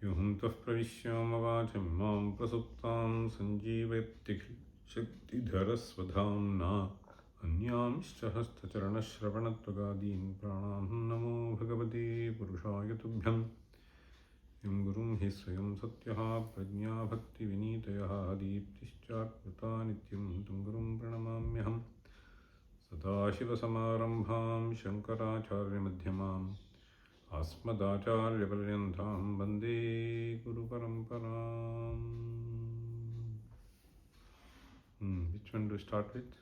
युहुन्तः प्रविश्यामवाचं मां प्रसुप्तां सञ्जीवयत्यखिलशक्तिधरस्वधाम्ना अन्यांश्च हस्तचरणश्रवणत्वगादीन् प्राणान् नमो भगवते पुरुषाय तुभ्यम् यं गुरुं हि स्वयं सत्यः प्रज्ञा भक्तिविनीतयः दीप्तिश्चात्कृता नित्यं तं गुरुं प्रणमाम्यहम् सदाशिवसमारम्भां शङ्कराचार्यमध्यमाम् अस्मदाचार्यपर्यन्तां वन्दे गुरुपरम्पराम्. Which one to start with?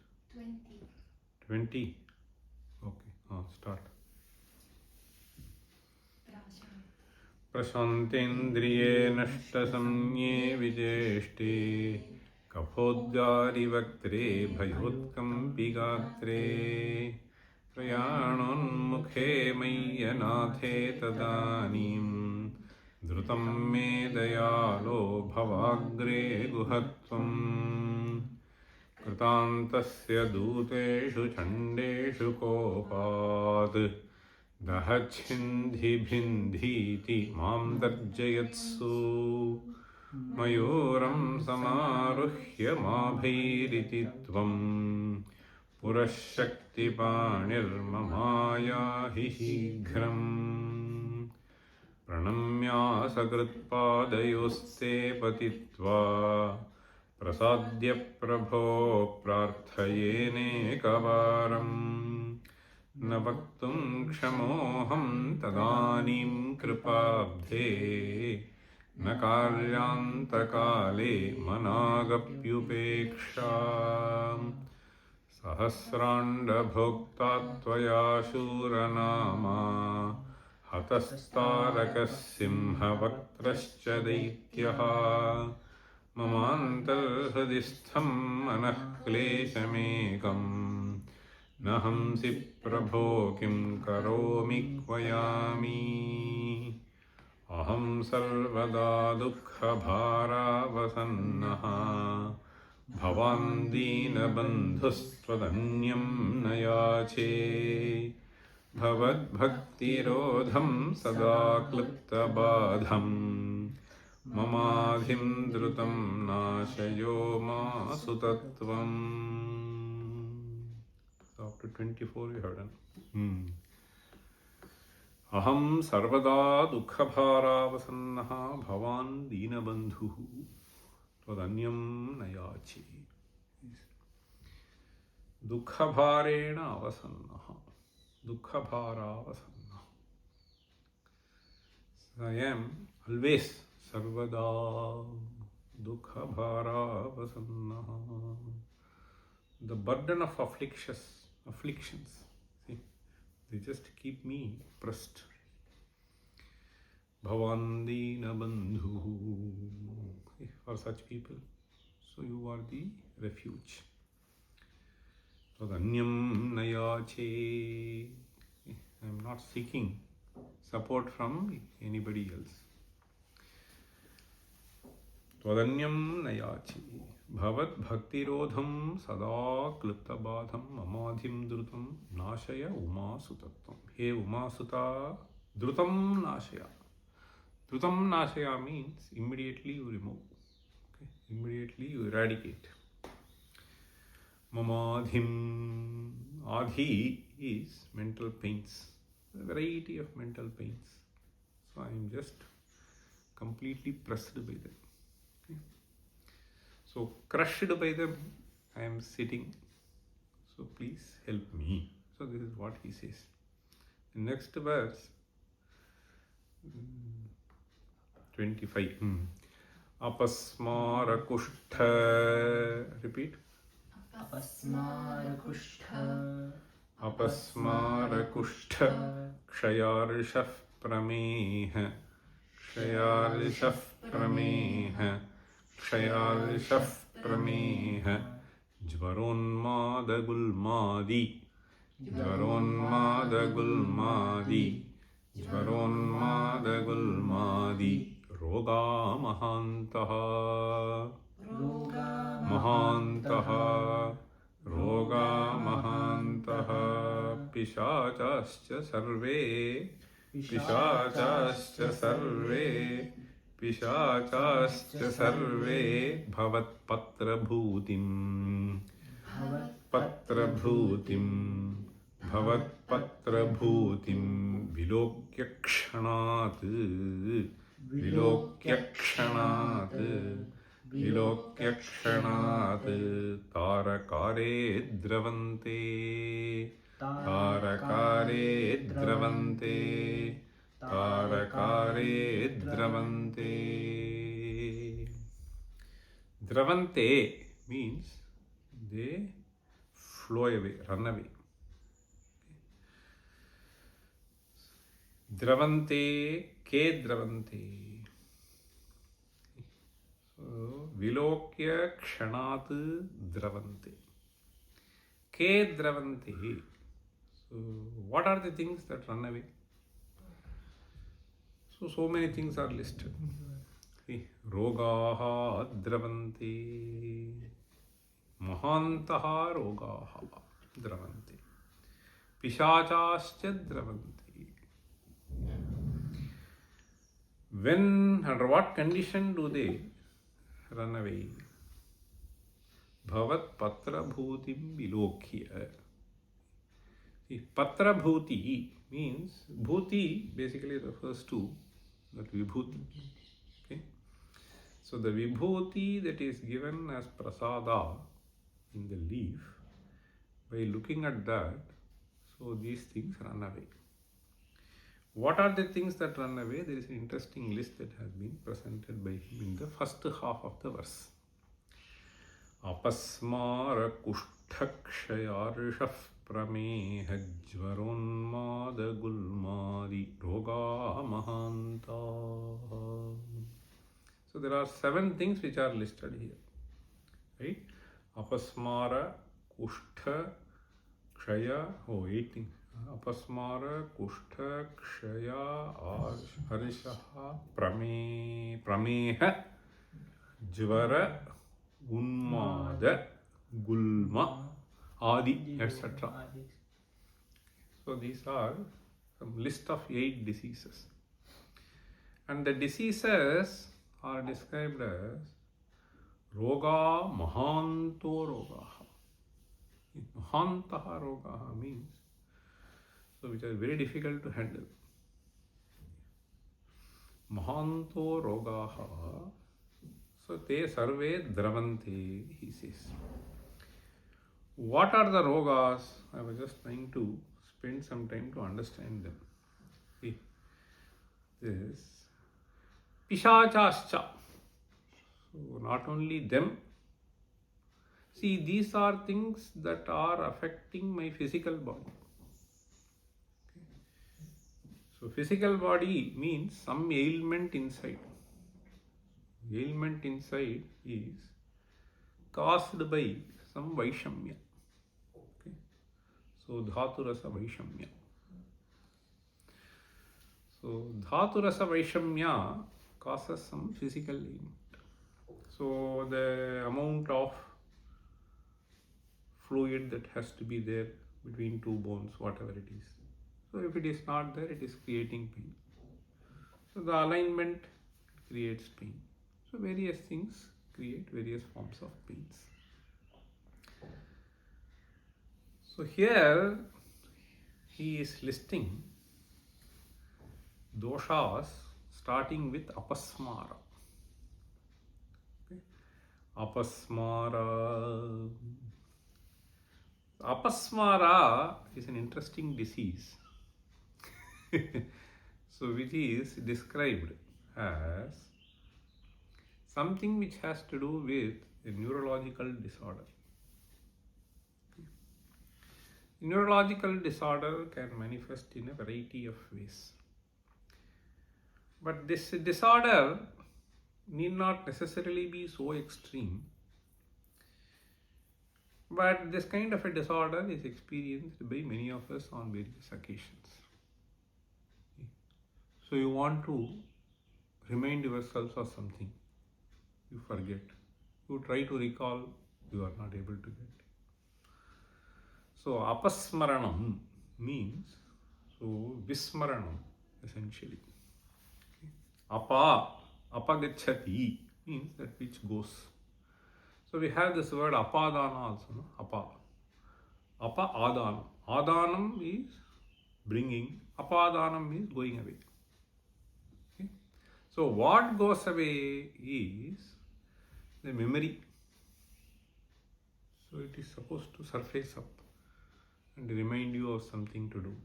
20. Okay, start. प्रशान्तेन्द्रिये नष्टसंज्ञे विचेष्टे कफोद्गारिवक्त्रे भयोत्कम्पिगात्रे प्रयाणोन्मुखे मय्यनाथे तदानीं धृतं मे दयालो भवाग्रे गुहत्वम् कृतान्तस्य दूतेषु चण्डेषु कोपात् दहच्छिन्धिभिन्धीति मां तर्जयत्सु मयूरं समारुह्य माभैरिति त्वं पुरःशक्तिपाणिर्ममायाहि शीघ्रम् प्रणम्यासकृत्पादयोस्ते पतित्वा प्रसाद्य प्रभो प्रार्थयेनेकवारम् न वक्तुं क्षमोऽहं तदानीं कृपाब्धे न कार्यान्तकाले मनागप्युपेक्षा सहस्राण्डभोक्ता त्वया शूरनामा हतस्तारकः सिंहवक्त्रश्च दैत्यः ममान्तर्हृदि स्थं मनः क्लेशमेकम् न हंसि प्रभो किं करोमि क्वयामि अहं सर्वदा दुःखभारावसन्नः भवान् दीनबन्धुस्त्वदन्यं न याचे भवद्भक्तिरोधं सदा क्लृप्तबाधं ममाधिं द्रुतं नाशयो मासु तत्त्वम्. After 24 we have done. Aham sarvada dukkhabharavasannah bhavan deenabandhuh tvadanyam nayachi. Dukkhabharena avasannah. Dukkhabharavasannah. I am always sarvada dukkhabharavasannah. The burden of afflictions, see, they just keep me oppressed. Bhavandina bandhu, for such people, so you are the refuge. Tadanyam nayache, I am not seeking support from anybody else. Tadanyam nayache. Bhavat bhaktirodham sada kliptabadham mamadhim drutam nashaya umasutatvam. Hey Umasutta, drutam nashaya. Drutam nashaya means immediately you remove. Okay? Immediately you eradicate. Mamadhim, adhi is mental pains. A variety of mental pains. So I am just completely pressed by them. Okay? So crushed by them, I am sitting. So please help me. So this is what he says. The next verse, 25. Apasmara kushtha. Repeat. Apasmara kushtha. Apasmara kushtha. Kshayarshaf prameha. Kshayarshaf prameha. क्षयार्षः प्रमेह ज्वरोन्मादगुल्मादि ज्वरोन्मादगुल्मादि ज्वरोन्मादगुल्मादि रोगा महान्तः महान्तः रोगा महान्तः पिशाचाश्च सर्वे पिशाचाश्च सर्वे Pishachascha sarve bhavatpatrabhutim bhavatpatrabhutim vilokyakshanat tarakare dravante Dravante means they flow away, run away. Dravante, ke dravante. So, vilokya kshanat dravante. Ke dravante. So, what are the things that run away? So many things are listed. Rogaha dravante. Mahantaha rogaha dravante. Pishachascha dravante. When, under what condition do they run away? Bhavat patra bhutim vilokya. Patra bhuti means, bhuti basically refers to that vibhuti. Okay? So the vibhuti that is given as prasada in the leaf, by looking at that, so these things run away. What are the things that run away? There is an interesting list that has been presented by him in the first half of the verse. Apasmara kushthakshayarshaf prameha jvaronmada gulmadi roga mahanta. So there are 7 things which are listed here. Right? Apasmara, kushtha, kshaya, 8 things. Apasmara, kushtha, kshaya, harishaha, prameha, jvara, unmada, gulma, adi, etc. So these are some list of 8 diseases. And the diseases are described as roga mahanto rogaha. Mahantaha rogaha means, so which are very difficult to handle. Mahanto rogaha. So te sarve dravante, he says. What are the rogas? I was just trying to spend some time to understand them. See, this Pishachascha. So not only them. See, these are things that are affecting my physical body. Okay. So physical body means some ailment inside. Ailment inside is caused by some Vaishamya. Okay. So Dhatu Rasa Vaishamya. So Dhatu Rasa Vaishamya causes some physical ailment. So the amount of fluid that has to be there between 2 bones, whatever it is. So if it is not there, it is creating pain. So the alignment creates pain. So various things create various forms of pains. So here he is listing doshas starting with apasmara. Okay. Apasmara. Apasmara is an interesting disease. So which is described as something which has to do with a neurological disorder. Neurological disorder can manifest in a variety of ways. But this disorder need not necessarily be so extreme. But this kind of a disorder is experienced by many of us on various occasions. So you want to remind yourselves of something, you forget. You try to recall, you are not able to get. So apasmaranam means, so vismaranam essentially. Okay. Apa Apagachati means that which goes. So we have this word apadana also, no? Apa adanam. Adanam is bringing, apadanam is going away. Okay? So what goes away is the memory. So it is supposed to surface up and remind you of something to do.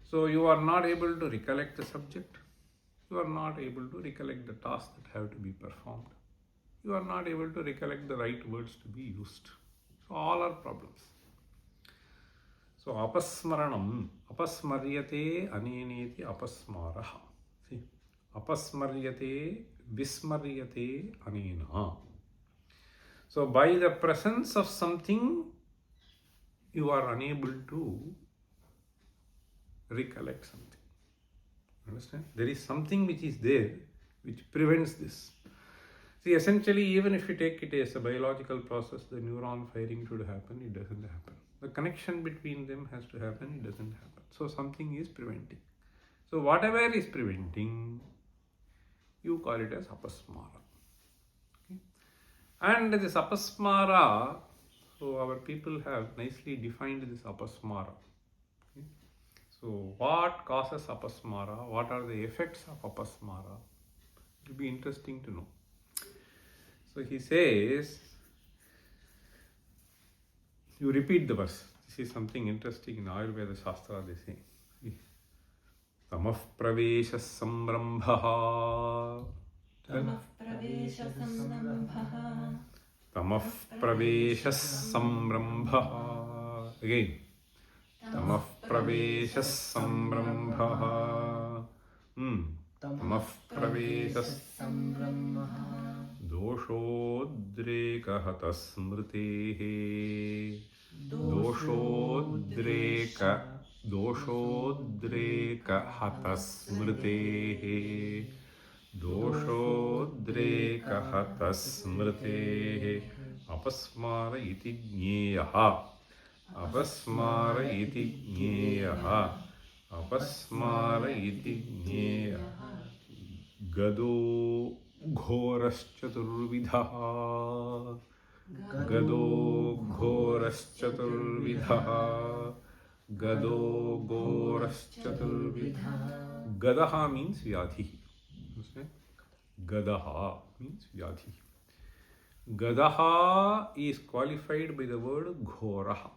So you are not able to recollect the subject. You are not able to recollect the tasks that have to be performed. You are not able to recollect the right words to be used. So all are problems. So apasmaranam, apasmaryate aneneti apasmaraha. See, apasmaryate vismaryate anena. So by the presence of something, you are unable to recollect something. Understand? There is something which is there which prevents this. See, essentially, even if you take it as a biological process, the neuron firing should happen, it doesn't happen. The connection between them has to happen, it doesn't happen. So something is preventing. So whatever is preventing, you call it as apasmara. Okay? And this apasmara, so our people have nicely defined this apasmara. Okay? So what causes apasmara? What are the effects of apasmara? It will be interesting to know. So he says, you repeat the verse. This is something interesting in Ayurveda Shastra, they say. Tamah pravesha samrambhaha. Tamah pravesha samrambhaha. Tamah pravesha samrambhaha. Again. Tamah pravesha samrambhaha. Tamah pravesha samrambhaha. Doshodreka smritehe. Doshodreka smritehe. Doshodreka smritehe. Apasmara iti jñeyaha. Apasmara iti jñeyaha. Apasmara iti jñeyaha. Gado Ghoraschaturvidha. Gado Ghoraschaturvidha. Gado Ghoraschaturvidha. Gadaha means vyadhi. Gadaha means vyadhi. Gadaha is qualified by the word Ghoraha.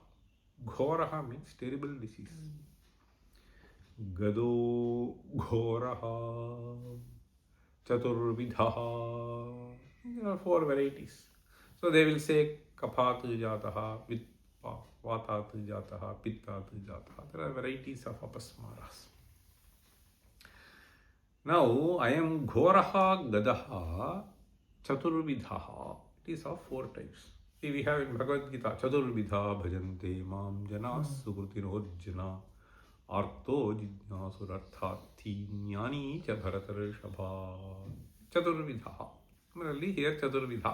Ghoraha means terrible disease. Gado Ghoraha. Chaturvidha. There are 4 varieties. So they will say Kaphat Jataha, Vatat Jataha, Pittat Jataha. There are varieties of apasmaras. Now I am Ghoraha Gadaha Chaturvidha. It is of 4 types. See, we have in Bhagavad Gita Chaturvidha Bhajante Mam Jana Sukrutirojjana Arto Jijnasurarthati Jnani Cha Bharatarshabha. Chaturvidha. Similarly, here Chaturvidha.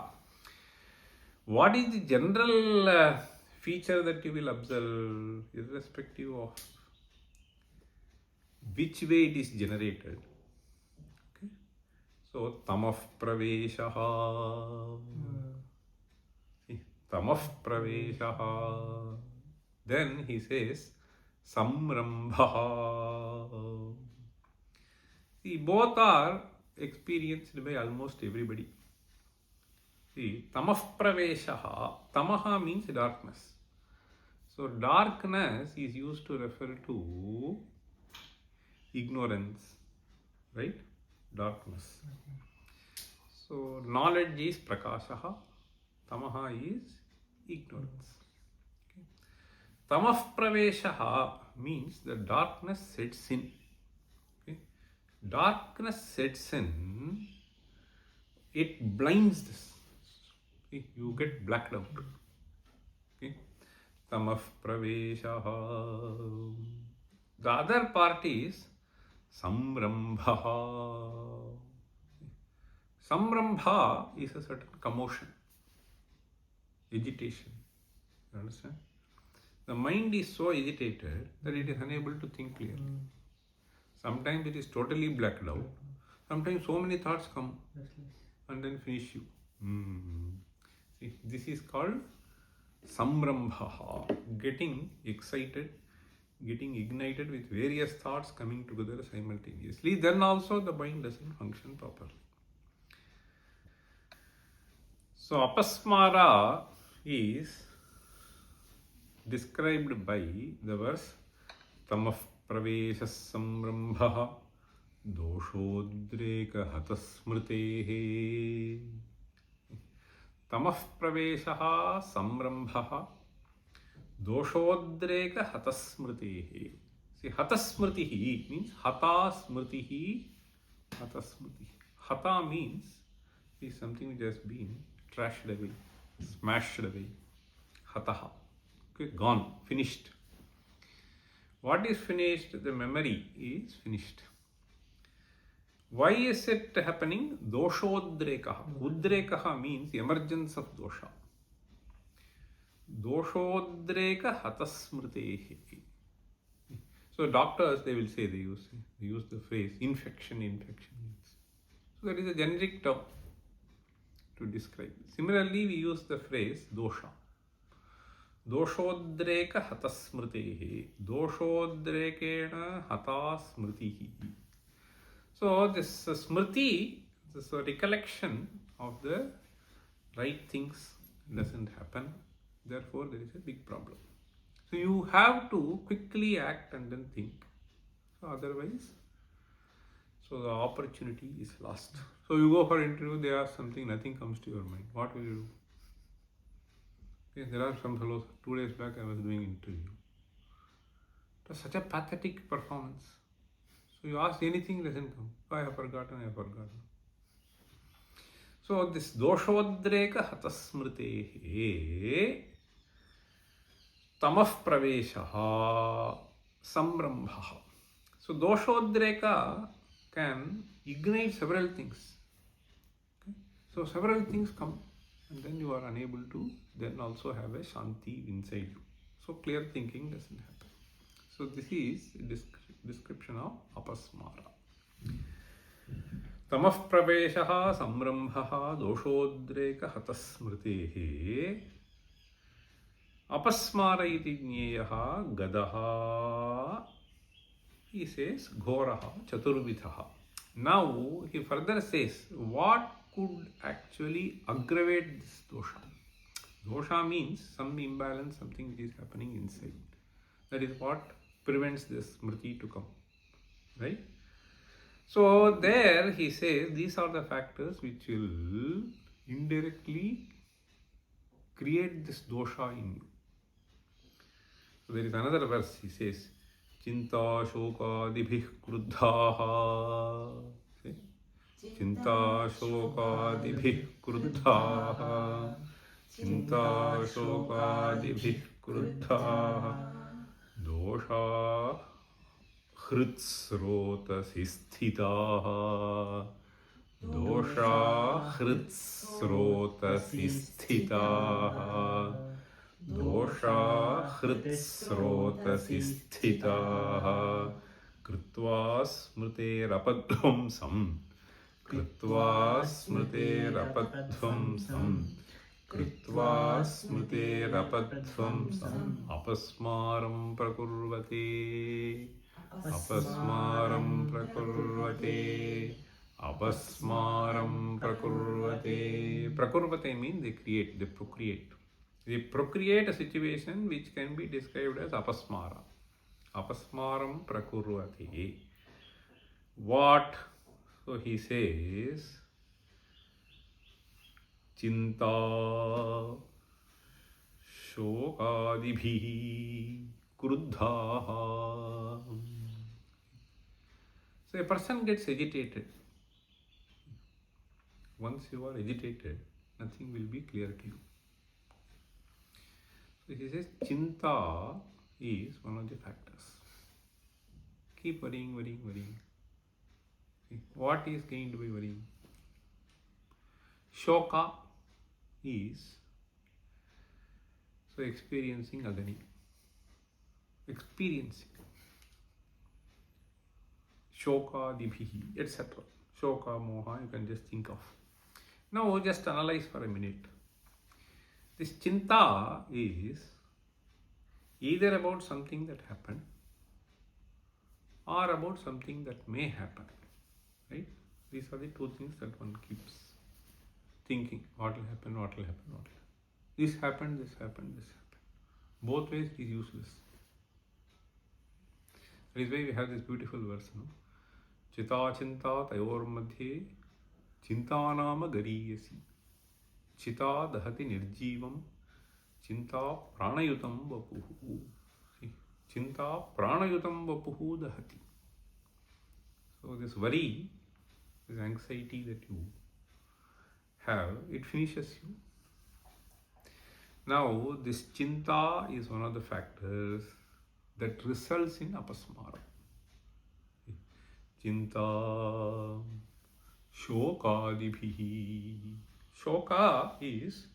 What is the general feature that you will observe, irrespective of which way it is generated? Okay. So, Tamah Praveshaha. Tamah Praveshaha. Then he says, Samrambhaha. See, both are experienced by almost everybody. See, Tamah Praveshaha. Tamaha means darkness. So, darkness is used to refer to ignorance, right? Darkness. So, knowledge is Prakashaha. Tamaha is ignorance. Tamah Praveshaha means the darkness sets in. Okay? Darkness sets in, it blinds this. Okay? You get blacked out. Okay? Tamah Praveshaha. The other part is Samrambha. Samrambha is a certain commotion, agitation. You understand? The mind is so agitated that it is unable to think clearly. Sometimes it is totally blacked out. Sometimes so many thoughts come Restless. and then finish you. See, this is called Samrambha, getting excited, getting ignited with various thoughts coming together simultaneously. Then also the mind doesn't function properly. So apasmara is described by the verse Tamah pravesha samrambha doshodreka hatasmritehe. Tamah pravesha samrambha doshodreka hatasmritehe. See, hatasmritihi means hata smritihi, hatasmritihi. Hata means is something which has been trashed away, smashed away. Hataha. Okay, gone, finished. What is finished? The memory is finished. Why is it happening? Doshodrekaha. Udrekaha means emergence of dosha. Doshodreka hatasmritehi. So doctors, they will say, they use the phrase infection. So that is a generic term to describe. Similarly, we use the phrase dosha. Doshodreka hatasmritehi. Doshodrekena hatasmritihi. So this smriti, this recollection of the right things doesn't happen. Therefore, there is a big problem. So you have to quickly act and then think. So otherwise, so the opportunity is lost. So you go for interview, they ask something, nothing comes to your mind. What will you do? Okay, there are some fellows, 2 days back I was doing interview. It was such a pathetic performance. So you ask anything, doesn't come. Oh, I have forgotten. So this doshodreka hatasmritehe tamah praveshaha samrambha. So doshodreka can ignite several things. Okay? So several things come and then you are unable to then also have a shanti inside you. So clear thinking doesn't happen. So this is a description of apasmara. Tamah praveshaha samrambha doshodreka hatasmritehe apasmara iti jneyaha gadaha. He says ghoraha chaturvidhaha. Now he further says what could actually aggravate this dosha. Dosha means some imbalance, something which is happening inside. That is what prevents this smriti to come. Right? So there he says these are the factors which will indirectly create this dosha in you. So there is another verse, he says, Chinta shokadibhih kruddhaha. Chinta shokadibhih kruddhaha. Chinta shokadibhih kruddhaha. Dosha hritsrotasi sthitaha. Dosha hritsrotasi sthitaha. Dosha hritsrotasi sthitaha. Krutva smriterapattvamsam. Krutva smriterapattvamsam. Krutva smriterapattvamsam. Apasmaram prakurvate. Apasmaram prakurvate. Apasmaram prakurvate. Prakurvate means they create, they procreate. They procreate a situation which can be described as apasmara. Apasmaram prakurvate. What? So he says, Chinta shokadibhi kruddhaha. So a person gets agitated. Once you are agitated, nothing will be clear to you. So he says, Chinta is one of the factors. Keep worrying. What is going to be worrying? Shoka is so experiencing agony. Experiencing. Shoka dibhihi, etc. Shoka, Moha, you can just think of. Now just analyze for a minute. This Chinta is either about something that happened or about something that may happen. Right? These are the two things that one keeps thinking. What will happen, what will happen, what will happen. This happened, this happened, this happened. Both ways it is useless. That is why we have this beautiful verse. No? Chita chinta tayor madhye chinta nama gariyasi. Chita dahati nirjivam chinta pranayutam vapuhu. See, chinta pranayutam vapuhu dahati. So this worry, this anxiety that you have, it finishes you. Now this chinta is one of the factors that results in apasmara. Chinta shokadibhihi. Shoka is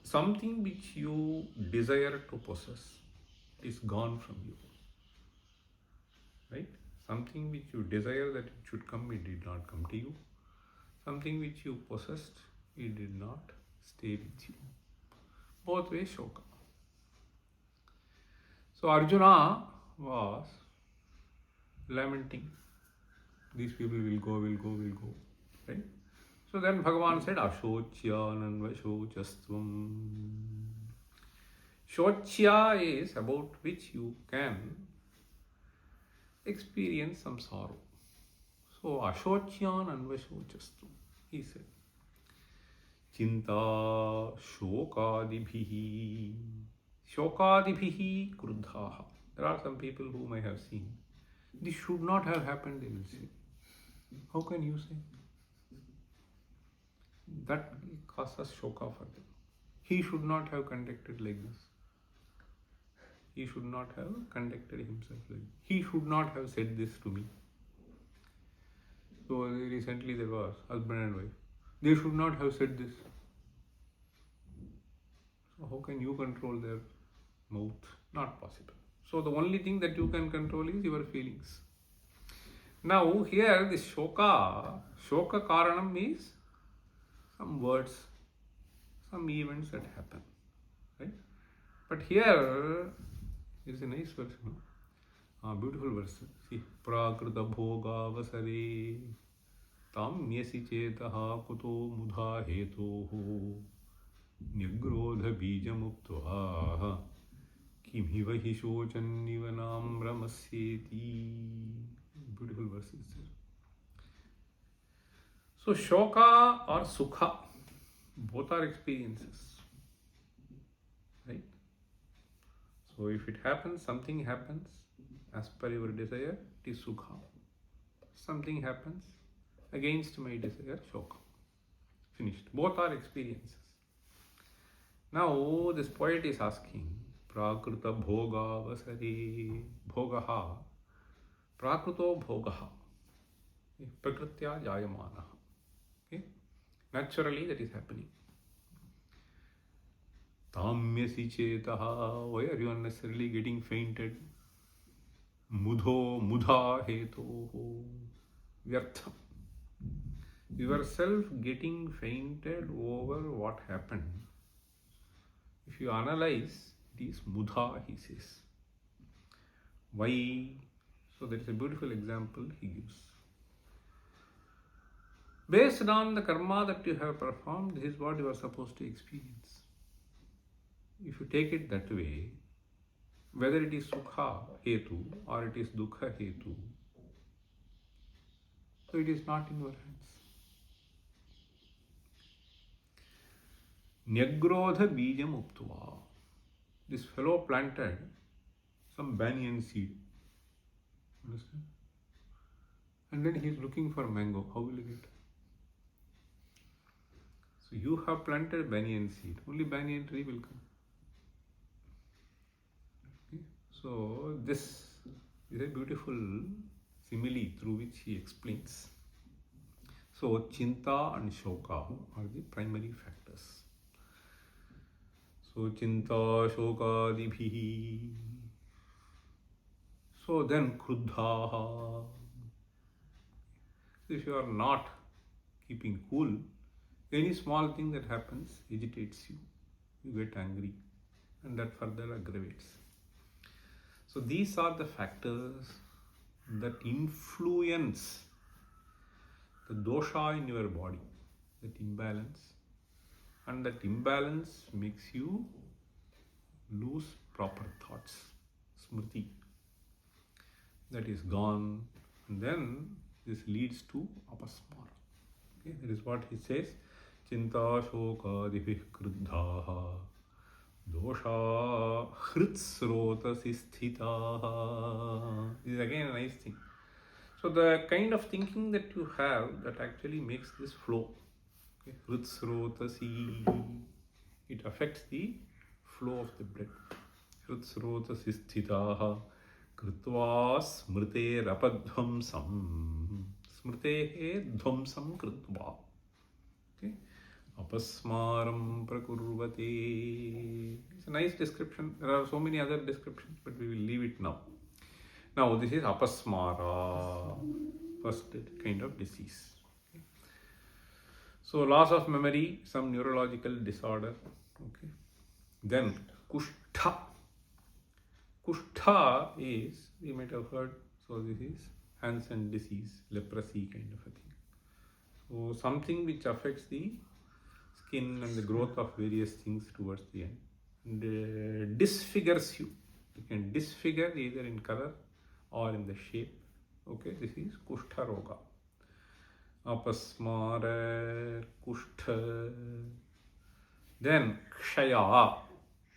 something which you desire to possess is gone from you. Right? Something which you desire that it should come, it did not come to you. Something which you possessed, it did not stay with you. Both ways shoka. So Arjuna was lamenting. These people will go, will go, will go. Right? So then Bhagavan said, Ashochyananvashocastvam. Shochya is about which you can experience some sorrow. So Ashochyananvashocastvam, he said. Chinta shokadibhihi. Shokadibhihi kruddhaha. There are some people who may have seen. This should not have happened, they will say. How can you say? That causes shoka for them. He should not have conducted like this. He should not have conducted himself like this. He should not have said this to me. So recently there was husband and wife. They should not have said this. So how can you control their mouth? Not possible. So the only thing that you can control is your feelings. Now here this shoka karanam is some words, some events that happen. Right? But here is a nice verse. No? Beautiful verse. See, prakrita bhoga vasare tamyasi chetaha kuto mudha hetoho nigrodha bijamuptvaha kimhiva hi shochannivanam ramasyeti. Beautiful verses there. So shoka or sukha, both are experiences. Right? So if it happens, something happens as per your desire, it is sukha. Something happens against my desire, shoka. Finished. Both are experiences. Now this poet is asking, prakrita bhoga vasare bhogaha prakruto bhogaha prakritya jayamanaha. Okay? Naturally that is happening. Tamyasi chetaha. Why are you unnecessarily getting fainted? Mudha hetoho vyartha. Yourself getting fainted over what happened. If you analyze, it is mudha, he says. Why? So that is a beautiful example he gives. Based on the karma that you have performed, this is what you are supposed to experience. If you take it that way, whether it is sukha hetu or it is dukha hetu, so it is not in your hands. Nyagrodha bijam uptva. This fellow planted some banyan seed. Understand? And then he is looking for mango. How will he get? So you have planted banyan seed. Only banyan tree will come. Okay? So this is a beautiful simile through which he explains. So chinta and shoka are the primary factors. So chinta shokadibhihi. So then kruddhaha. So if you are not keeping cool, any small thing that happens agitates you. You get angry, and that further aggravates. So these are the factors that influence the dosha in your body, that imbalance, and that imbalance makes you lose proper thoughts, smriti, that is gone, and then this leads to apasmara. Okay, that is what he says, chinta shokadibhih kruddhaha dosha hritsrotasi sthitaha. This is again a nice thing. So the kind of thinking that you have, that actually makes this flow. Okay, hritsrotasi, it affects the flow of the blood. Hritsrotasi sthitaha krutva smrte rapadhvamsam. Smrtehe dhvamsam krutva. Okay, apasmaram prakurvate. It's a nice description. There are so many other descriptions, but we will leave it now. Now this is apasmara, first kind of disease. Okay. So loss of memory, some neurological disorder. Okay. Then kushtha. Kushtha is, we might have heard, so this is Hansen disease, leprosy kind of a thing. So something which affects the skin and the growth of various things towards the end, and disfigures you. You can disfigure either in color or in the shape. Okay, this is kushtha roga. Apasmara kushtha. Then kshaya.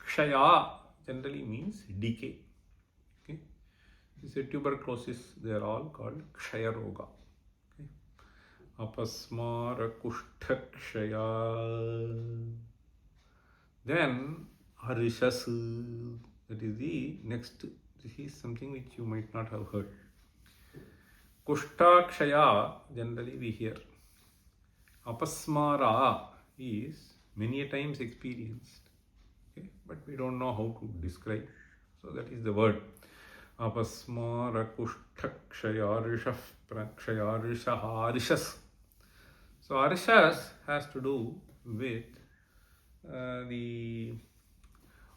Kshaya generally means decay. Okay, this is a tuberculosis. They are all called kshaya roga. Okay, apasmara kushtha kshaya. Then arishas. That is the next. This is something which you might not have heard. Kushta kshaya generally we hear. Apasmara is many a times experienced. Okay, but we don't know how to describe. So that is the word. Apasmara kushtha kshaya arishas. So arishas has to do with the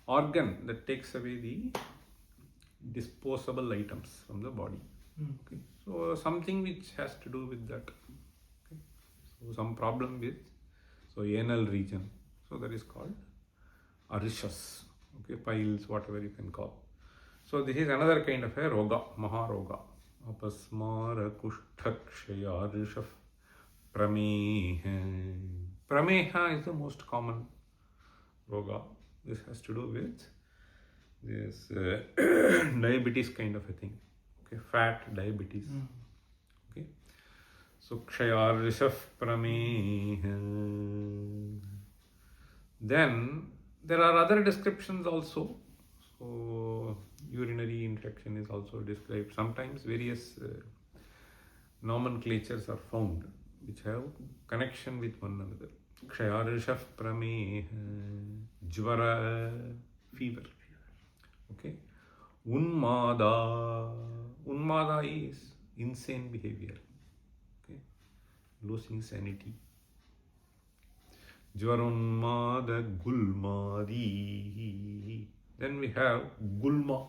organ that takes away the disposable items from the body. Okay, so something which has to do with that. Okay, so some problem with anal region. So that is called arishas. Okay, piles, whatever you can call. So this is another kind of a roga, maharoga. Apasmara kushtha kshaya arishaf prameha. Prameha is the most common roga. This has to do with this diabetes kind of a thing. Okay, fat diabetes. Okay, so kshaya rishaf prameha. Then there are other descriptions also. So urinary infection is also described. Sometimes various nomenclatures are found which have connection with one another. Kshaya rishaf prameha, jvara, fever. Okay, unmada. Unmada is insane behavior. Okay, losing sanity. Jvarunmada gulmadi. Then we have gulma.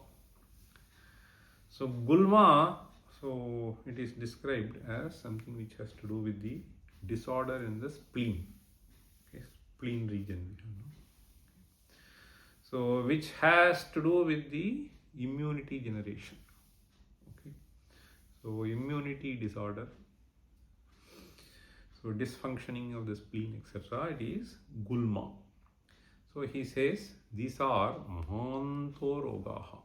So gulma, so it is described as something which has to do with the disorder in the spleen. Okay, spleen region. So which has to do with the immunity generation. Okay, so immunity disorder. So dysfunctioning of the spleen, etc. It is gulma. So he says these are mahanto rogaha.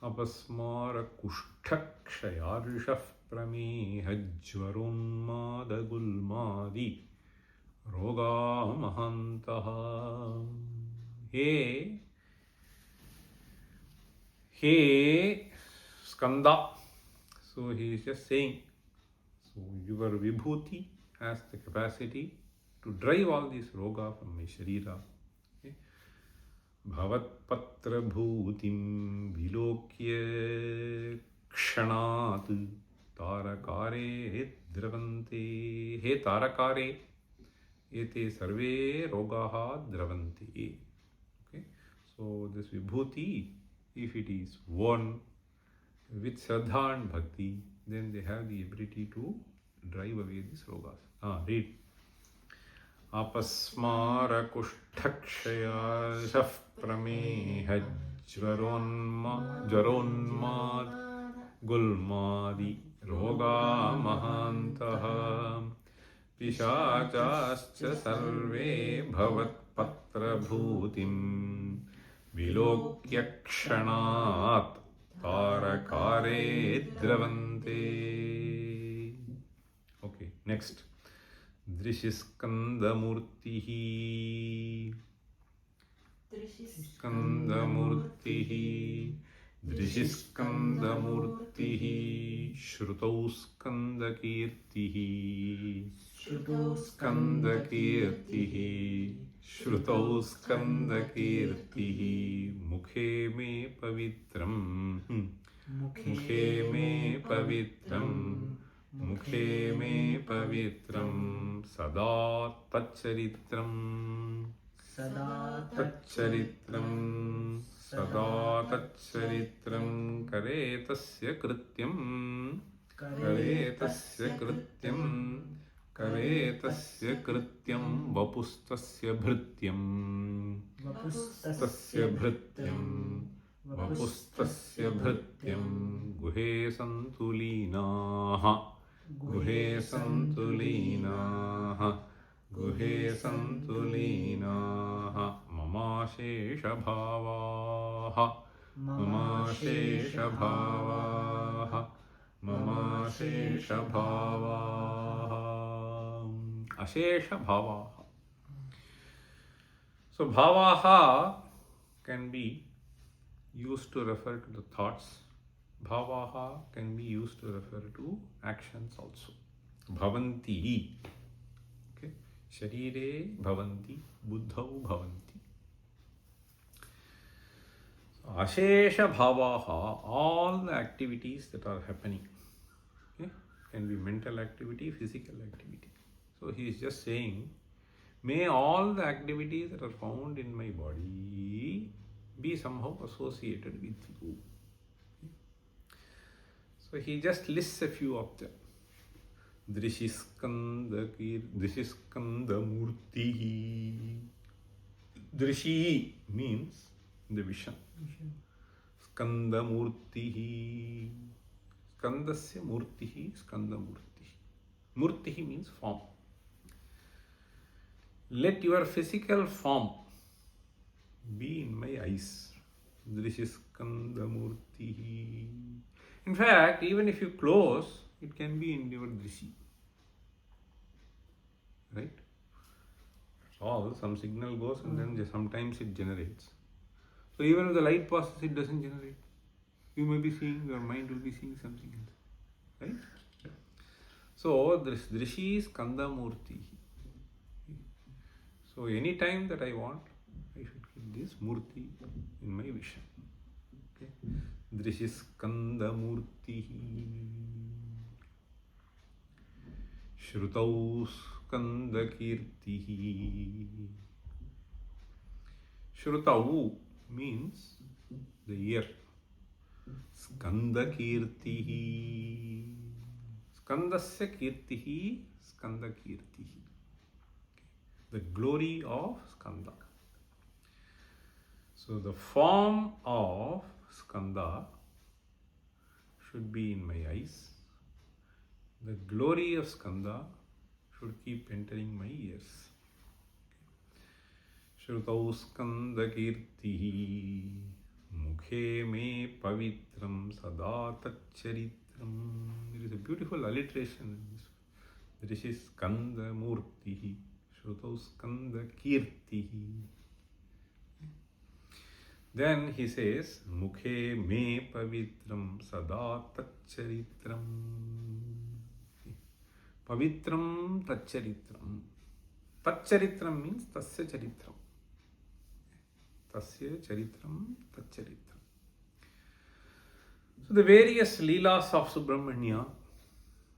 Apasmara kushtha kshaya rishaf prameha jvarunmada gulmadi roga mahantaha. Hey Skanda. So he is just saying, so your vibhuti has the capacity to drive all these roga from my sharira. Okay. Bhavatpatra bhutim vilokya kshanat tarakare dravante. He tarakare, ete sarve rogaha dravante. Okay, so this vibhuti, if it is worn with Shraddha and Bhakti, then they have the ability to drive away these rogas. Read. Apasmara kushtakshaya shaf prameha jvaronmad gulmadi roga mahantaha pishachascha sarve bhavat patra bhutim vilokyakshanat tarakare dravante. Okay, next. Drishiskandamurtihi. Skandamurtihi. Drishiskandamurtihi. Shrutau skandakirtihi. Skandakirtihi. Shrutau skandakirtihi. Mukhe me pavitram. Mukhe me pavitram. Mukhe me pavitram sada taccharitram. Sada taccharitram. Sada taccharitram. Kare tasya krityam. Kare tasya krityam. Kare tasya krityam. Vapustasya bhrityam. Vapustasya bhrityam. Vapustasya bhrityam. Guhe santulinaha. Guhe santulinaha. Guhe santulinaha. Mama shesha bhavaha. Mama shesha bhavaha. Mama shesha bhavaha. Ashesha bhavaha. So bhavaha can be used to refer to the thoughts. Bhavaha can be used to refer to actions also. Bhavanti. Okay. Sharire bhavanti. Buddhau bhavanti. So, ashesha bhavaha, all the activities that are happening. Okay. Can be mental activity, physical activity. So he is just saying, may all the activities that are found in my body be somehow associated with you. So he just lists a few of them. Drishiskandamurtihi. Drishi means the vision. Skandamurtihi. Skandasya murtihi, skandamurtihi. Murtihi means form. Let your physical form be in my eyes. Drishiskandamurtihi. In fact, even if you close, it can be in your drishi. Right? That's all. Some signal goes and then sometimes it generates. So even if the light passes, it doesn't generate. You may be seeing, your mind will be seeing something else. Right? So this drishi is skandamurti. So any time that I want, I should keep this murti in my vision. Okay. Drishiskandamurtihi. Shrutau skandakirtihi. Shrutau means the ear. Skandakirtihi. Skandasya kirtihi. Skandakirtihi. The glory of Skanda. So the form of Skanda should be in my eyes. The glory of Skanda should keep entering my ears. Shrutau skandakirtihi. Mukhe me pavitram sada taccharitram. It is a beautiful alliteration in this. This is skandamurtihi. Shrutau skandakirtihi. Then he says, Mukhe me pavitram sada taccharitram. Pavitram taccharitram. Taccharitram means tasya charitram. Tasya charitram taccharitram. So the various leelas of Subrahmanya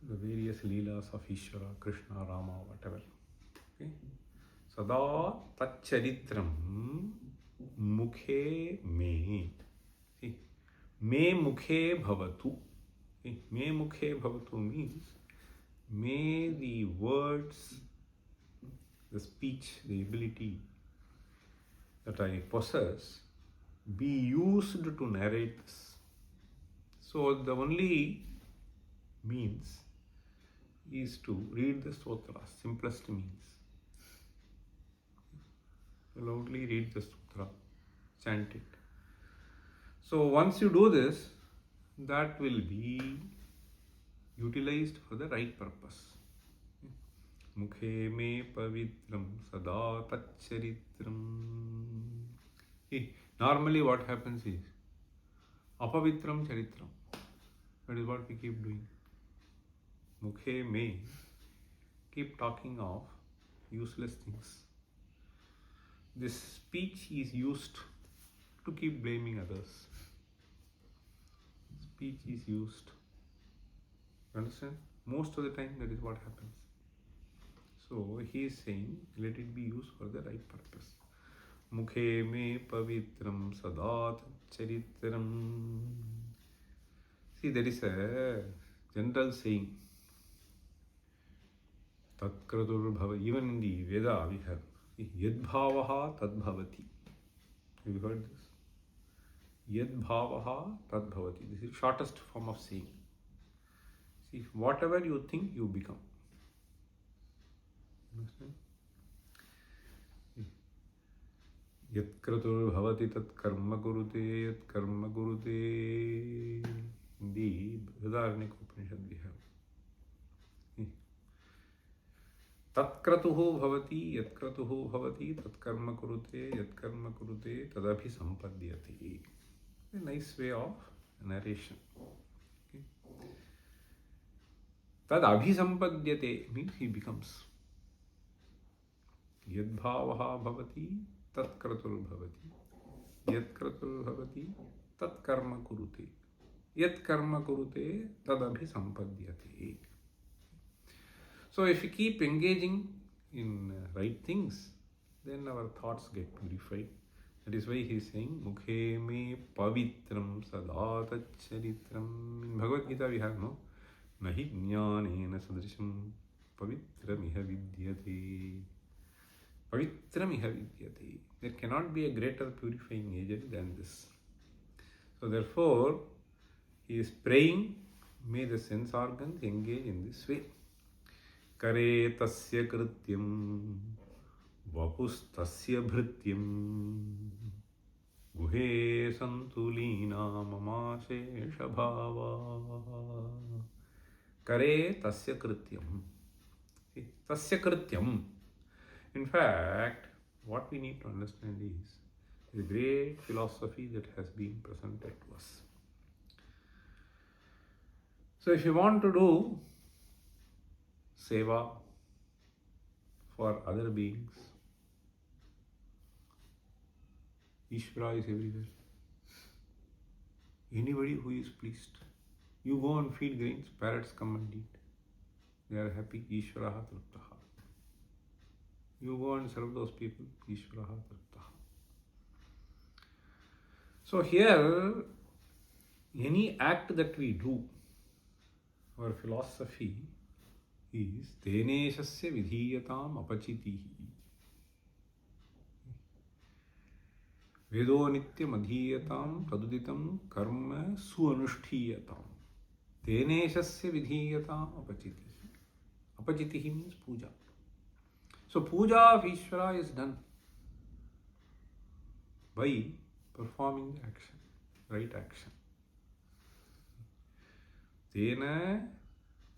the various leelas of Ishvara, Krishna, Rama, whatever. Okay? Sada taccharitram mukhe me. See, me mukhe bhavatu. See, me mukhe bhavatu means may the words, the speech, the ability that I possess be used to narrate this. So the only means is to read the sutra, simplest means. Loudly read the sutra, chant it. So once you do this, that will be utilized for the right purpose. Mukhe me pavitram sada taccharitram. Normally what happens is apavitram charitram. That is what we keep doing. Mukhe me, keep talking of useless things. This speech is used to keep blaming others. Speech is used. Understand? Most of the time that is what happens. So he is saying, let it be used for the right purpose. Mukhe me pavitram sadat charitram. See, there is a general saying. Tat kratur bhava. Even in the Veda we have yad bhavaha tad bhavati. Have you heard this? Yad bhavaha tad bhavati. This is the shortest form of saying. See, whatever you think, you become. Understand? Yat kratur bhavati tat karma gurute, yat karma gurute. In the Brihadaranyaka Upanishad we have. Tat kratuhu bhavati, yat kratuhu bhavati, tat karma kurute, yat karma kurute, tadabhi sampadhyate. A nice way of narration. Okay. Tad abhisampadhyate means he becomes. Yad bhavaha bhavati, tat kratur bhavati. Yad kratur bhavati, tat karma kurute. Yat karma kurute, tad abhisampadhyate. So if we keep engaging in right things, then our thoughts get purified. That is why he is saying, Mukhe me pavitram sadata charitram. In Bhagavad Gita we have, no? Nahi jnanena sadrisham pavitramiha vidyate. Pavitramiha vidyate. There cannot be a greater purifying agent than this. So therefore, he is praying, may the sense organs engage in this way. Kare tasya krityam vapustasya bhrityam guhe santulina mama shesha bhava. Kare tasya krityam. Tasya krityam. In fact, what we need to understand is the great philosophy that has been presented to us. So if you want to do seva for other beings, Ishvara is everywhere. Anybody who is pleased. You go and feed grains, parrots come and eat. They are happy. Ishvaraha triptaha. You go and serve those people. Ishvaraha triptaha. So here, any act that we do, our philosophy is teneshasya vidhiyatam apachitihi. Vedo nityam adhiyatam taduditam karma suanushthiyatam. Teneshasya vidhiyatam apachitihi. Apachitihi means puja. So puja of Ishvara is done by performing the action, right action. Tena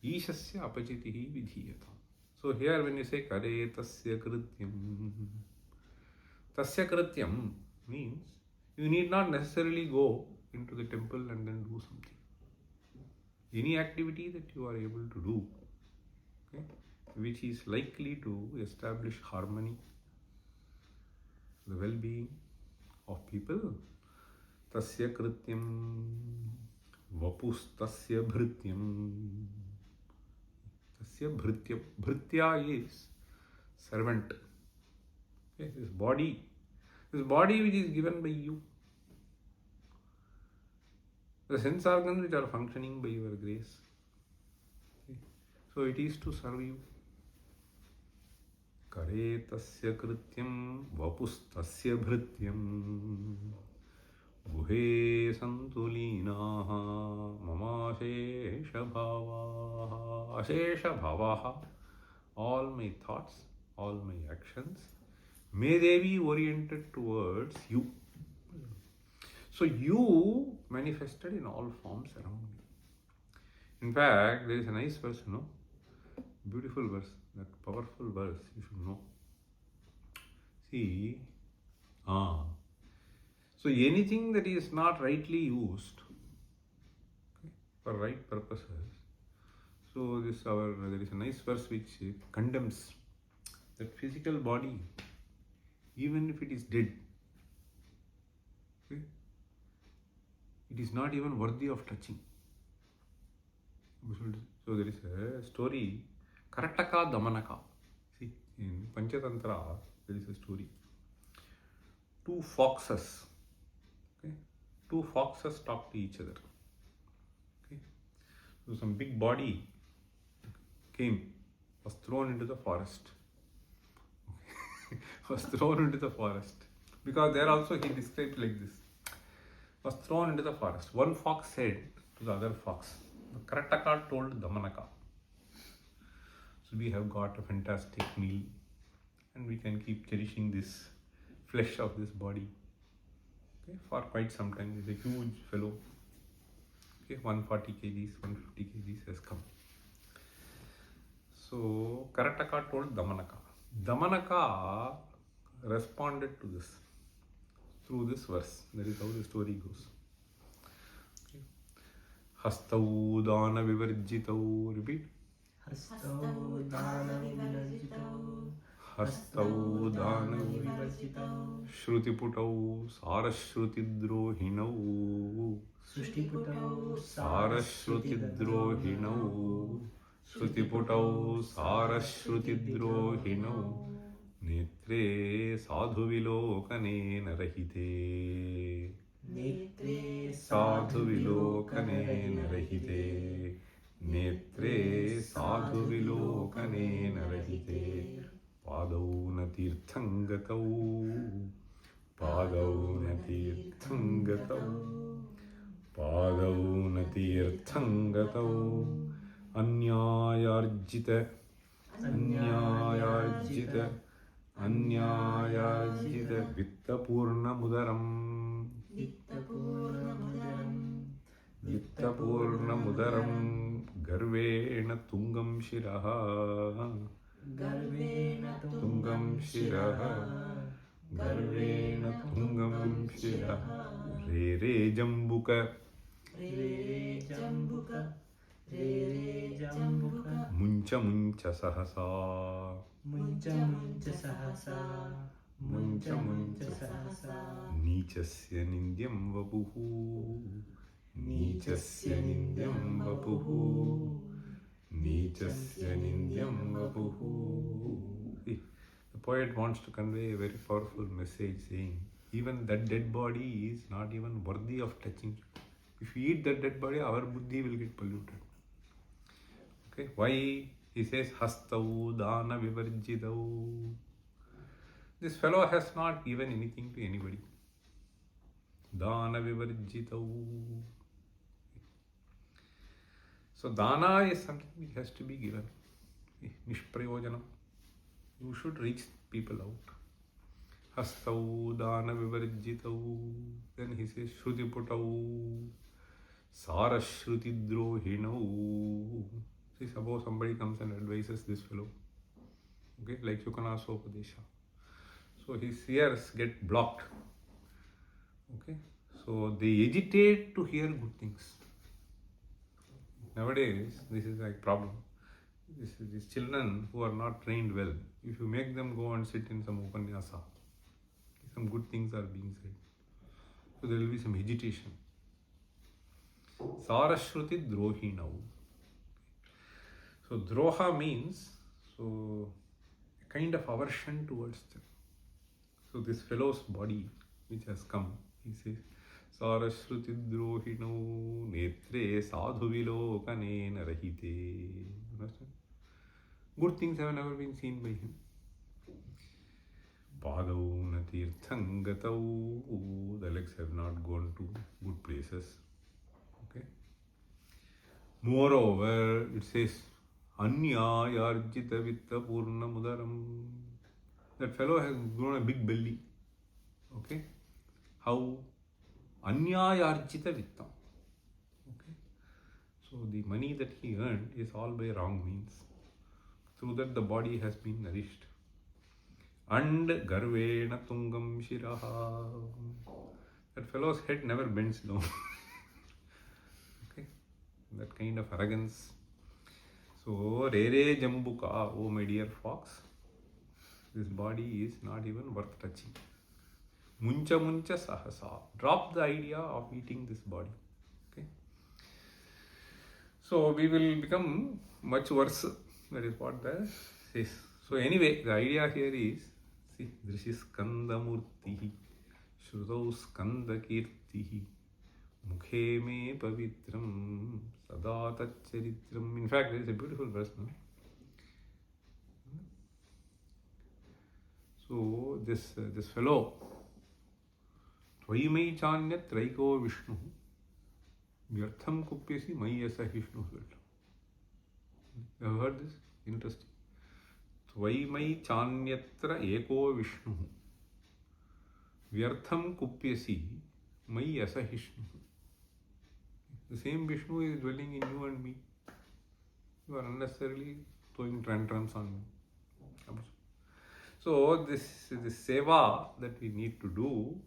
Ishasya apachitihi vidhiyatam. So here when you say kare tasya krityam, tasya krityam means you need not necessarily go into the temple and then do something. Any activity that you are able to do, okay, which is likely to establish harmony, the well-being of people. Tasya krityam vapustasya bhrityam tasya bhritya. Bhritya is servant. Okay, this body which is given by you. The sense organs which are functioning by your grace. Okay. So it is to serve you. Kare tasya krityam vapustasya bhrityam guhe santulinaha mama ashesha bhavaha. Ashesha bhavaha. All my thoughts, all my actions, may they be oriented towards you. So you manifested in all forms around me. In fact, there is a nice verse, beautiful verse, that powerful verse you should know. See, so anything that is not rightly used, okay, for right purposes. So there is a nice verse which condemns that physical body, even if it is dead, okay, it is not even worthy of touching. So there is a story, Karataka Damanaka. See, in Panchatantra, there is a story. Two foxes talk to each other. Okay. So some big body was thrown into the forest. Because there also he described like this. Was thrown into the forest. One fox said to the other fox, Karataka told Damanaka, so we have got a fantastic meal and we can keep cherishing this flesh of this body, okay, for quite some time. He's a huge fellow. Okay, 140 kgs, 150 kgs has come. So Karataka told Damanaka. Damanaka responded to this through this verse. That is how the story goes. Okay. Hastau dana vivarjitau. Repeat. Hastau dana vivarjitau. Hastau dana vivarjitau. Shrutiputau sarashrutidrohinau. Srishtiputau Sarashrutidrohinau. Shrutiputau sarashrutidrohinau. Metre sadhu vilokane narahite. Metre Sadhu vilokane narahite. Metre sadhu vilokane narahite. Padau natirthangatau. Padau natirthangatau. Padau natirthangatau. Anyayarjita. Anyayarjita. Anyayajita vittapurna mudaram. Vittapurna mudaram. Garvena tungam shiraha. Tungam shiraha. Garvena tungam shiraha. Re re jambuka. Muncha muncha sahasa. Muncha muncha sahasa. Muncha muncha sahasa. Nichasya nindyam vapuhu. Nichasya nindyam vapuhu. Nichasya nindyam vapuhu. The poet wants to convey a very powerful message saying, even that dead body is not even worthy of touching. If we eat that dead body, our buddhi will get polluted. Okay, why? He says, Hastau dana vivarjitau. This fellow has not given anything to anybody. Dana vivarjitau. So dana is something which has to be given. Nishprayojanam. You should reach people out. Hastau dana vivarjitau. Then he says, Shrutiputau sarashrutidrohinau. See, suppose somebody comes and advises this fellow, okay, like Yukanasopadesha. So his ears get blocked. Okay, so they agitate to hear good things. Nowadays, this is like problem. These children who are not trained well, if you make them go and sit in some upanyasa, some good things are being said. So there will be some agitation. Sarashruti drohinau. So So droha means a kind of aversion towards them. So this fellow's body which has come, he says, Sarashruti drohino netre sadhu vilokane narahite. Understand? Good things have never been seen by him. Padau na tirtham gatau, the legs have not gone to good places. Okay. Moreover, it says, Anyayarjita vitta purna mudaram. That fellow has grown a big belly. Okay. How? Anyayarjita vittam. Okay. So the money that he earned is all by wrong means. Through that the body has been nourished. And garvena tungam shiraha. That fellow's head never bends down. Okay. That kind of arrogance. So, Rere Jambuka, oh my dear fox, this body is not even worth touching. Muncha muncha sahasa. Drop the idea of eating this body. Okay. So, we will become much worse. That is what that says. So, anyway, the idea here is, see, Drishis Skanda Murtihi, Shrutau Skanda Kirtihi, Mukhe me pavitram sadata charitram. In fact, there is a beautiful verse now. So this fellow, Tvayimai chanyat traiko Vishnu vyartham kupyasi mayasa Vishnu. You have heard this? Interesting. Tvayimai chanyatra eko Vishnu vyartham kupyasi mayasa Vishnu. The same Vishnu is dwelling in you and me. You are unnecessarily throwing tantrums on me. So this seva that we need to do,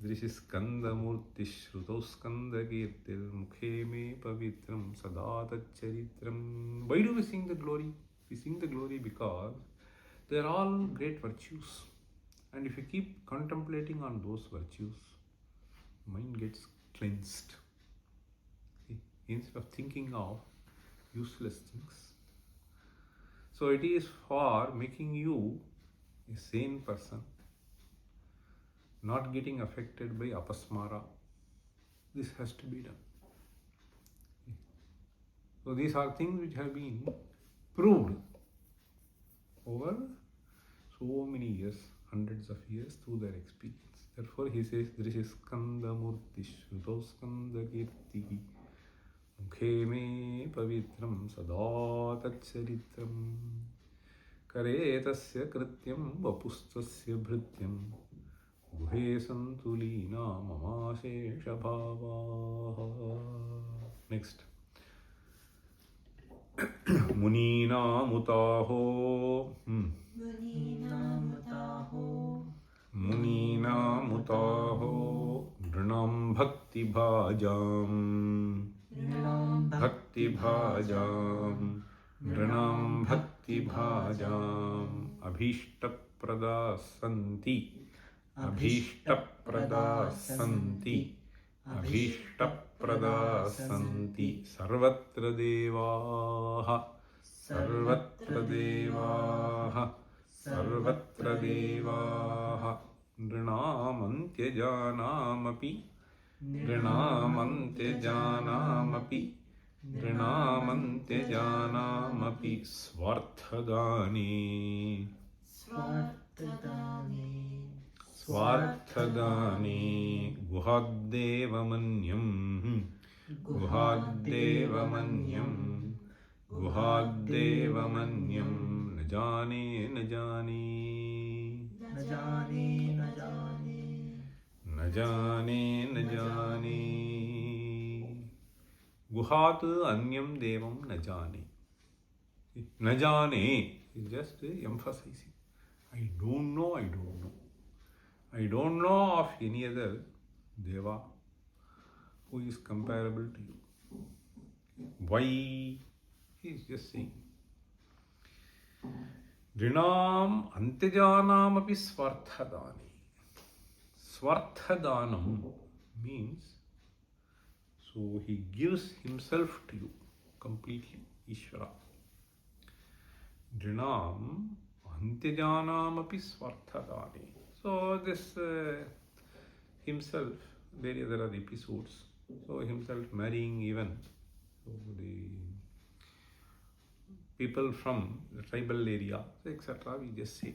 this is Skanda Murti Shrutau Skanda Kirtil Mukhe me Pavitram Sadata Charitram. Why do we sing the glory? We sing the glory because they are all great virtues. And if you keep contemplating on those virtues, mind gets cleansed. Instead of thinking of useless things. So it is for making you a sane person, not getting affected by apasmara. This has to be done. So these are things which have been proved over so many years, hundreds of years through their experience. Therefore he says, Drishis Skanda Murti Shrutau Skanda Kirtihi Mukhe me pavitram sada tatcharitram kare tasya krityam vapustasya bhrityam guhe santulina mama shesha bhavaha. Next. Munina mutaho Munina mutaho Dranam bhakti bhajam Bhakti bhajam Dranam bhakti bhajam Abhishta pradasanti Abhishta pradasanti Abhishta pradasanti Sarvatra devaha Sarvatra devaha Sarvatra devaha Dranamantya janamapi Dranamantya janamapi Dranamantya janamapi Swarthadani Swarthadani Guhaddevamanyam Guhaddevamanyam Guhaddevamanyam Najane najane Najane Najane najane Guhat anyam devam najane. Najane is just emphasizing. I don't know, I don't know. I don't know of any other deva who is comparable to you. Why? He is just saying. Drinam antejanam api swarthadani. Swarthadanam means, so he gives himself to you completely, Ishvara. Drinam Antyajanamapi Swarthadani. So this himself, there are episodes. So himself marrying even the people from the tribal area, etc. We just say.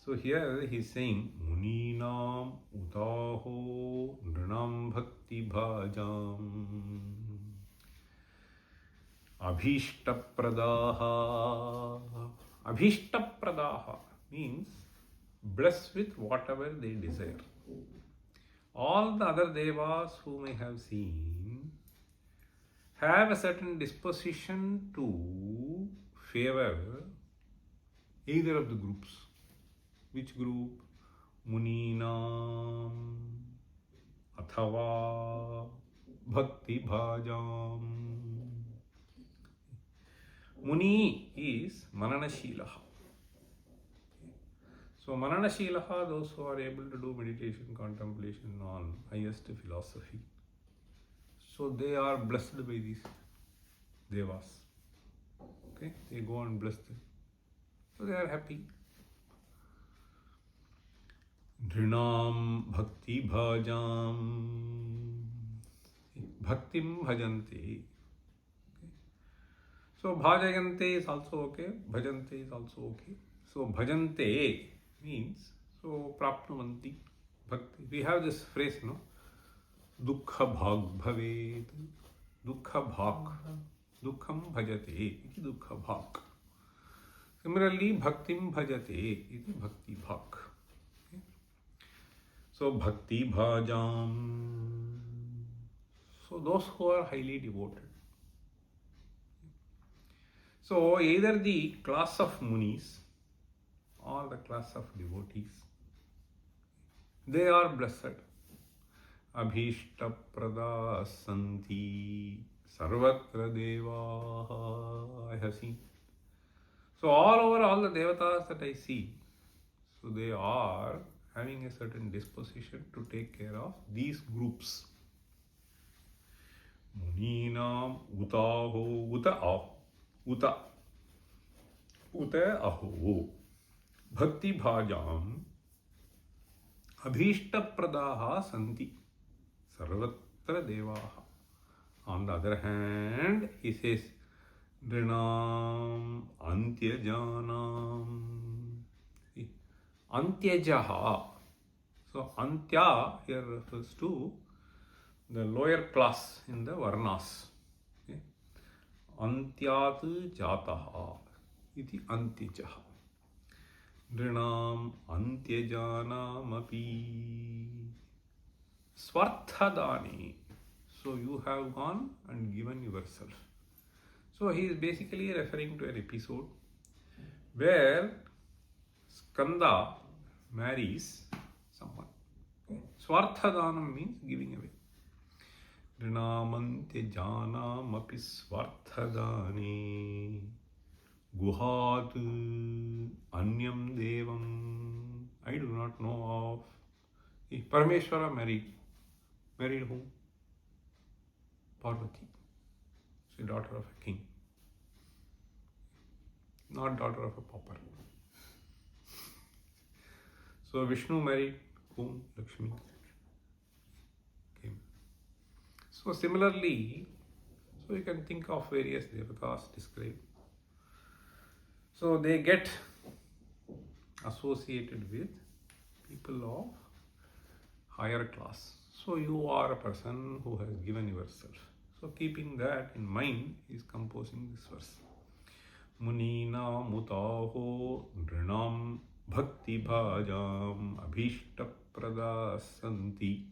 So here he is saying Muninam Utaho Nrinam Bhakti Bhajam Abhishtapradaha. Abhishtapradaha means blessed with whatever they desire. All the other devas whom I have seen have a certain disposition to favor either of the groups. Which group? Muninam Athava Bhakti Bhajam. Muni is Mananashilaha. So Mananashilaha, those who are able to do meditation, contemplation on highest philosophy. So they are blessed by these devas. Okay, they go and bless them. So they are happy. Drinam Bhakti Bhajam. Bhaktim Bhajante. So Bhajayante is also okay, Bhajante is also okay. So Bhajante means, so Prapnuvanti Bhakti. We have this phrase, no? Dukkha Bhag Bhavet. Dukkha Bhag. Dukkham Bhajate iti Dukkha Bhag. Similarly, Bhaktim Bhajate iti Bhakti Bhag. Okay? So Bhakti Bhajam. So those who are highly devoted. So either the class of munis or the class of devotees, they are blessed. Abhishtaprada santi sarvatra devaha. I have seen. So all over all the devatas that I see, so they are having a certain disposition to take care of these groups. Muninam utaho uta aho. Uta aho bhakti bhajam abhishtapradaha santi sarvatra devaha. On the other hand, he says Drinam Antyajanam. Antyajaha. So Antya here refers to the lower class in the Varnas. Antyat jataha iti antyajaha. Drinam antyajanamapi swarthadani. So you have gone and given yourself. So he is basically referring to an episode where Skanda marries someone. Swarthadanam means giving away. Drinamante janamapi swarthadani guhat anyam devam. I do not know of. If Parameshwara married whom? Parvati. She is daughter of a king, not daughter of a pauper. So Vishnu married whom? Lakshmi. So similarly, so you can think of various devatas described. So they get associated with people of higher class. So you are a person who has given yourself. So keeping that in mind, he is composing this verse. Munina mutaho drinam bhakti bhajam abhishta pradasanti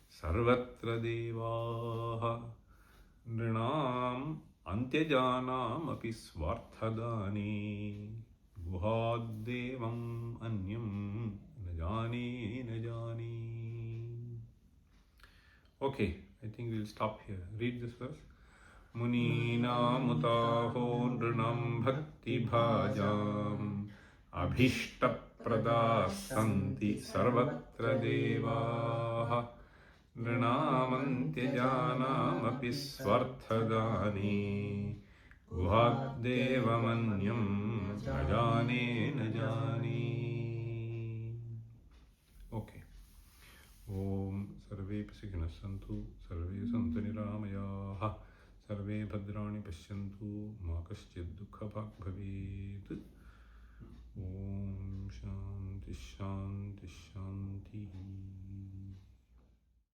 sarvatra devaha nrinam antyajanam api swarthadani guhadevam anyam najani. Okay, I think we'll stop here. Read this verse. Munina mutaho nrinam bhakti bhajam abhishta pradasanti sarvatra devaha nrinam antyajanam api swarthadani गुहाद्देवमन्यं न जाने न जाने. Okay. Om sarve sukhino santu, sarve santu niramayaha, sarve bhadrani pashyantu, ma kaschid dukha bhag bhavet. Om shanti shanti